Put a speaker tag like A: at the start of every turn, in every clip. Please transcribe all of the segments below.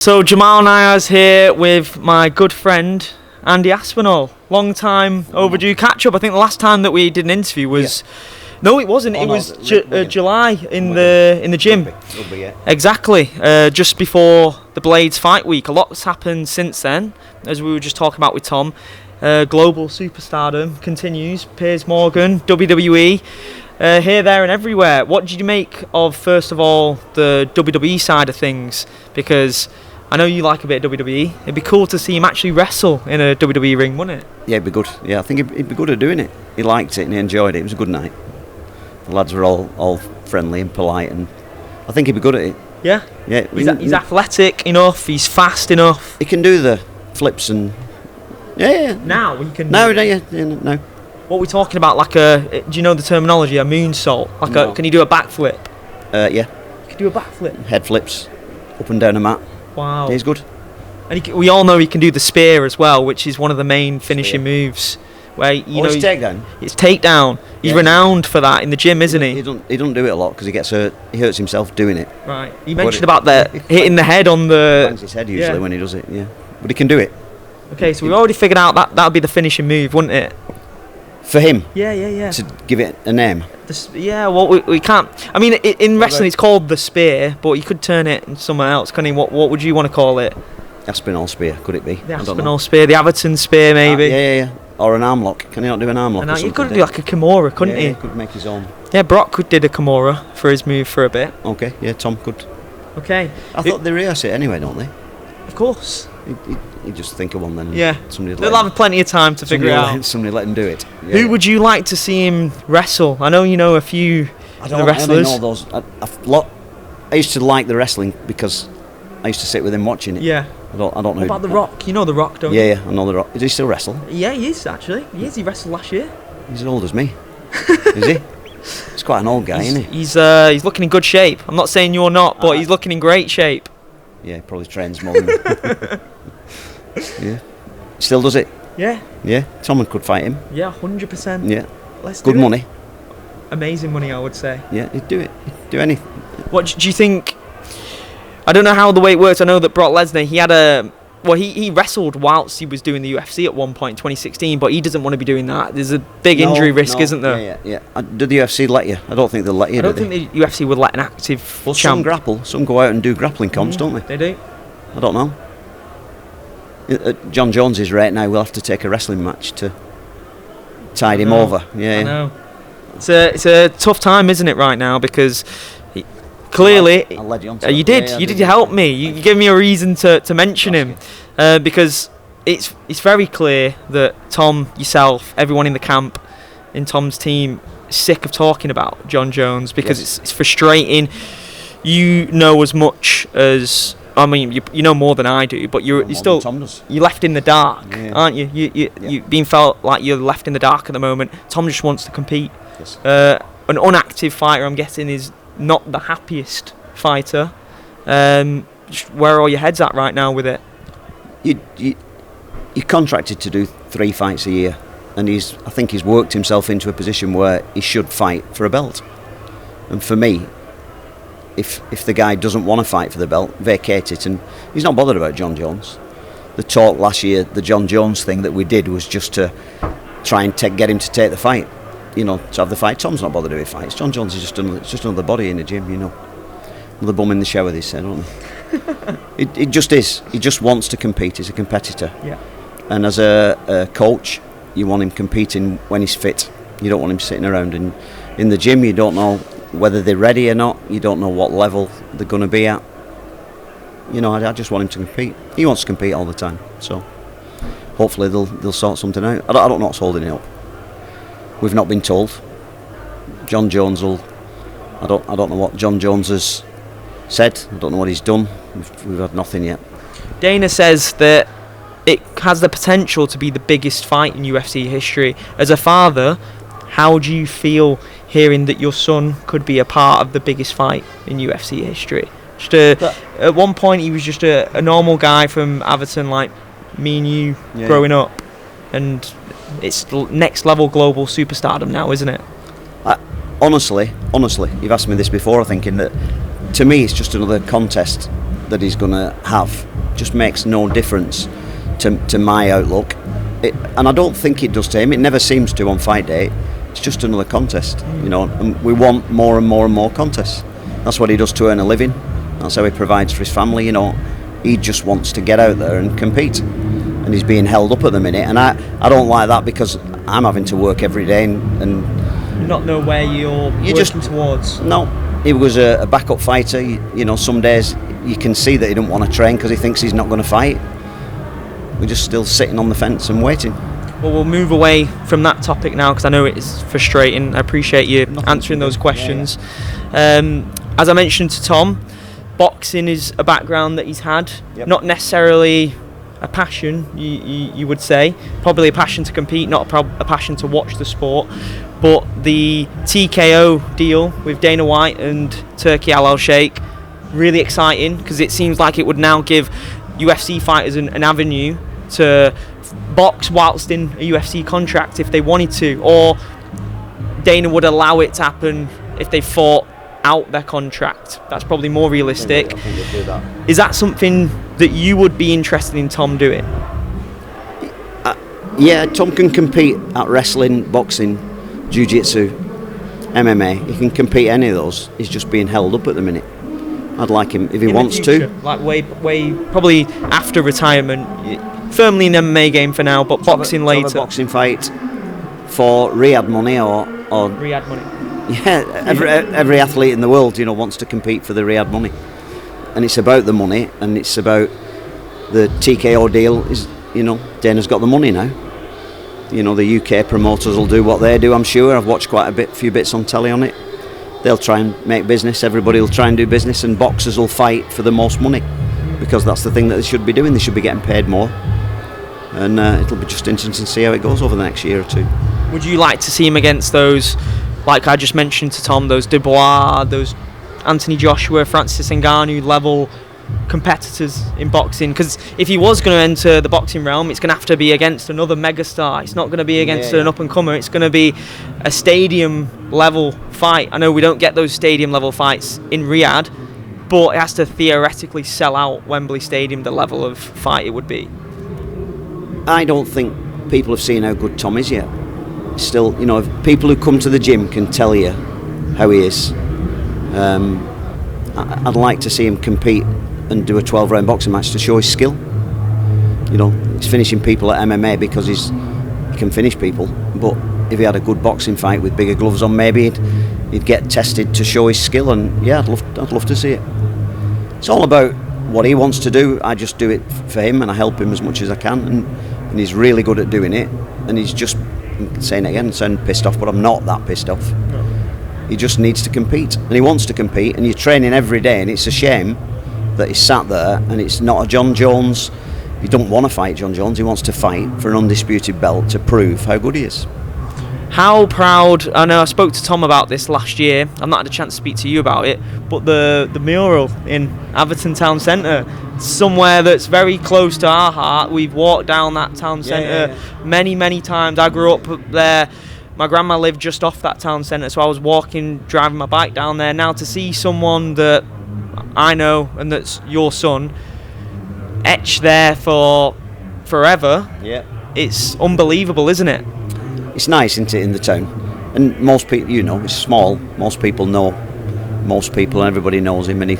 A: So Jamal Niaz here with my good friend Andy Aspinall. Long time overdue catch up. I think the last time that we did an interview was no, it wasn't. It was July in the gym.
B: Rugby, yeah.
A: Exactly. Just before the Blades fight week. A lot's happened since then, as we were just talking about with Tom. Global superstardom continues. Piers Morgan, WWE. Here, there and everywhere. What did you make of, first of all, the WWE side of things? Because I know you like a bit of WWE. It'd be cool to see him actually wrestle in a WWE ring, wouldn't it?
B: Yeah, it'd be good. Yeah, I think he'd be good at doing it. He liked it and he enjoyed it. It was a good night. The lads were all friendly and polite, and I think he'd be good at it.
A: Yeah?
B: Yeah.
A: He's athletic enough, he's fast enough.
B: He can do the flips and... Yeah.
A: Now he can...
B: No.
A: What we're talking about, like do you know the terminology, a moonsault?
B: No.
A: Can you do a backflip?
B: Yeah.
A: You can do a backflip?
B: Head flips, up and down a mat.
A: Wow.
B: Yeah, he's good.
A: And we all know he can do the spear as well, which is one of the main finishing moves. Where
B: it's takedown.
A: It's takedown. He's renowned for that in the gym, isn't he?
B: He doesn't do it a lot because he gets hurt. He hurts himself doing it.
A: Right. You mentioned about hitting the head on the...
B: Bangs his head usually when he does it, yeah. But he can do it.
A: Okay, so we've already figured out that would be the finishing move, wouldn't it?
B: For him?
A: Yeah.
B: To give it a name?
A: We can't... I mean, in wrestling it's called the spear, but you could turn it into somewhere else, couldn't you? What would you want to call it?
B: Aspinall'S spear, could it be?
A: The Aspinall'S spear, the Everton spear, maybe.
B: Yeah. Or an arm lock. Can he not do an arm lock?
A: You could do like a Kimura, couldn't he?
B: Yeah, he could make his own.
A: Yeah, Brock did a Kimura for his move for a bit.
B: Okay, yeah, Tom could.
A: Okay.
B: I thought they rehearse it anyway, don't they?
A: Of course.
B: You just think of one then.
A: Yeah. They'll have plenty of time to figure it out.
B: Somebody let him do it. Yeah.
A: Who would you like to see him wrestle? I know you know a few of the wrestlers.
B: I know those. I used to like the wrestling because I used to sit with him watching it.
A: Yeah.
B: I don't know.
A: What about The Rock? You know The Rock, don't you?
B: Yeah, I know The Rock. Does he still wrestle?
A: Yeah, he is actually. He wrestled last year.
B: He's as old as me. Is he? He's quite an old guy, isn't he?
A: He's looking in good shape. I'm not saying you're not, but he's looking in great shape.
B: Yeah, he probably trains more than Yeah. Still does it?
A: Yeah.
B: Yeah. Tom could fight him.
A: Yeah, 100%.
B: Yeah.
A: Let's do
B: Good money.
A: Amazing money, I would say.
B: Yeah, he'd do it. He'd do anything.
A: What do you think? I don't know how the way it works. I know that Brock Lesnar, he wrestled whilst he was doing the UFC at one point in 2016, but he doesn't want to be doing that. There's a big injury risk, isn't there?
B: Yeah. Did the UFC let you? I don't think they'll let you.
A: I don't think the UFC would let an active champ.
B: Some grapple. Some go out and do grappling comps, don't they?
A: They do.
B: I don't know. At Jon Jones' rate now, we'll have to take a wrestling match to tide him over. Yeah.
A: I know. It's a tough time, isn't it, right now? Because clearly,
B: I led you on to
A: you did. You did help me. You gave me a reason to mention him, because it's very clear that Tom, yourself, everyone in the camp, in Tom's team, is sick of talking about Jon Jones because it's frustrating. You know as much as. I mean, you know more than I do, but you're left in the dark, aren't you? You being felt like you're left in the dark at the moment. Tom just wants to compete.
B: Yes.
A: An unactive fighter, I'm guessing, is not the happiest fighter. Where are all your heads at right now with it?
B: You're contracted to do 3 fights a year, and I think he's worked himself into a position where he should fight for a belt. And for me, if the guy doesn't want to fight for the belt, vacate it. And he's not bothered about Jon Jones. The talk last year, the Jon Jones thing that we did was just to try and get him to take the fight, to have the fight. Tom's not bothered with fights. Jon Jones is just another body in the gym, another bum in the shower, they say, don't they? It just is. He just wants to compete. He's a competitor.
A: Yeah.
B: And as a coach, you want him competing when he's fit. You don't want him sitting around. And in the gym, you don't know whether they're ready or not. You don't know what level they're going to be at. I just want him to compete. He wants to compete all the time. So hopefully they'll sort something out. I don't know what's holding it up. We've not been told. Jon Jones I don't know what Jon Jones has said. I don't know what he's done. We've had nothing yet.
A: Dana says that it has the potential to be the biggest fight in UFC history. As a father, how do you feel hearing that your son could be a part of the biggest fight in UFC history? At one point, he was just a normal guy from Everton, like me and you, growing up, and it's next level global superstardom now, isn't it?
B: Honestly, you've asked me this before. I think that to me, it's just another contest that he's going to have just makes no difference to my outlook. And I don't think it does to him. It never seems to on fight day. It's just another contest, and we want more and more and more contests. That's what he does to earn a living. That's how he provides for his family, He just wants to get out there and compete. And he's being held up at the minute. And I don't like that, because I'm having to work every day and
A: not know where you're working towards.
B: No, he was a backup fighter. Some days you can see that he don't want to train because he thinks he's not going to fight. We're just still sitting on the fence and waiting.
A: Well, we'll move away from that topic now, because I know it's frustrating. I appreciate you answering those questions. As I mentioned to Tom, boxing is a background that he's had, not necessarily a passion, you would say. Probably a passion to compete, not a passion to watch the sport. But the TKO deal with Dana White and Turki Alalshikh, really exciting, because it seems like it would now give UFC fighters an avenue to box whilst in a UFC contract if they wanted to, or Dana would allow it to happen if they fought out their contract. That's probably more realistic.
B: I think they'd do that.
A: Is that something that you would be interested in Tom doing?
B: Yeah, Tom can compete at wrestling, boxing, jiu-jitsu, MMA. He can compete any of those. He's just being held up at the minute. I'd like him if he wants to.
A: Like way probably after retirement, firmly in MMA game for now, but boxing later.
B: Have a boxing fight for Riyadh money or
A: Riyadh money.
B: Yeah, every athlete in the world, wants to compete for the Riyadh money, and it's about the money, and it's about the TKO deal. Dana's got the money now. The UK promoters will do what they do. I'm sure. I've watched quite a few bits on telly on it. They'll try and make business. Everybody will try and do business, and boxers will fight for the most money, because that's the thing that they should be doing. They should be getting paid more, and it'll be just interesting to see how it goes over the next year or two.
A: Would you like to see him against those, like I just mentioned to Tom, those Dubois, those Anthony Joshua, Francis Ngannou level competitors in boxing? Because if he was going to enter the boxing realm, it's going to have to be against another megastar. It's not going to be against an up-and-comer. It's going to be a stadium level fight. I know we don't get those stadium level fights in Riyadh, but it has to theoretically sell out Wembley Stadium, the level of fight it would be.
B: I don't think people have seen how good Tom is yet. Still, if people who come to the gym can tell you how he is. I'd like to see him compete and do a 12-round boxing match to show his skill. He's finishing people at MMA because he can finish people. But if he had a good boxing fight with bigger gloves on, maybe he'd get tested to show his skill. And yeah, I'd love to see it. It's all about what he wants to do. I just do it for him, and I help him as much as I can. And he's really good at doing it. And he's just, I'm saying it again, sound pissed off, but I'm not that pissed off. No. He just needs to compete, and he wants to compete, and you're training every day, and it's a shame that he's sat there and it's not a Jon Jones. He don't want to fight Jon Jones. He wants to fight for an undisputed belt to prove how good he is.
A: How proud, I know I spoke to Tom about this last year, I've not had a chance to speak to you about it, but the mural in Atherton Town Centre, somewhere that's very close to our heart. We've walked down that town centre many times. I grew up there. My grandma lived just off that town centre, so I was driving my bike down there. Now to see someone that I know and that's your son etched there for forever, it's unbelievable, isn't it?
B: It's nice, isn't it, in the town? And most people, it's small. Most people know most people, and everybody knows him, and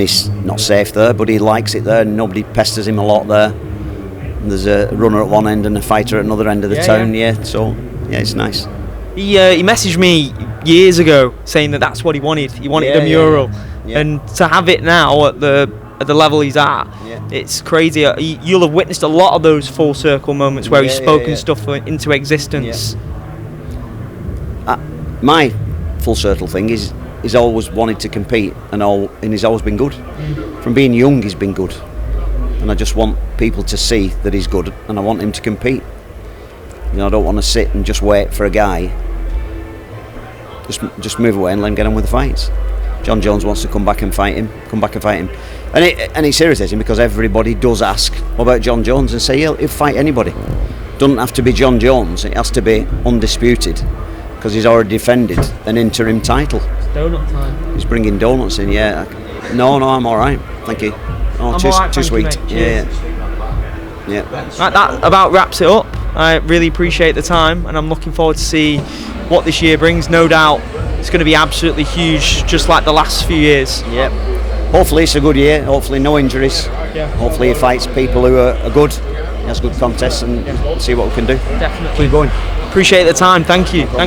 B: he's not safe there, but he likes it there, and nobody pesters him a lot there. And there's a runner at one end and a fighter at another end of the town. So it's nice.
A: He messaged me years ago saying that's what he wanted. He wanted a mural, and to have it now at the level he's at, it's crazy. You'll have witnessed a lot of those full circle moments where he's spoken stuff into existence.
B: My full circle thing is he's always wanted to compete, and he's always been good. From being young, he's been good, and I just want people to see that he's good, and I want him to compete. I don't want to sit and just wait for a guy. Just move away and let him get on with the fights. Jon Jones wants to come back and fight him. And it's irritating because everybody does ask, what about Jon Jones? And say he'll fight anybody. Doesn't have to be Jon Jones, it has to be undisputed, because he's already defended an interim title.
A: It's donut time.
B: He's bringing donuts in, No, I'm alright, thank you. Oh,
A: I'm
B: too,
A: alright,
B: too
A: thank you,
B: sweet.
A: mate. Cheers.
B: Yeah.
A: Right, that about wraps it up. I really appreciate the time, and I'm looking forward to see what this year brings. No doubt it's going to be absolutely huge, just like the last few years.
B: Yep. Hopefully it's a good year. Hopefully no injuries.
A: Yeah.
B: Hopefully he fights people who are good. He has good contests, and see what we can do.
A: Definitely.
B: Keep going.
A: Appreciate the time. Thank you. Thank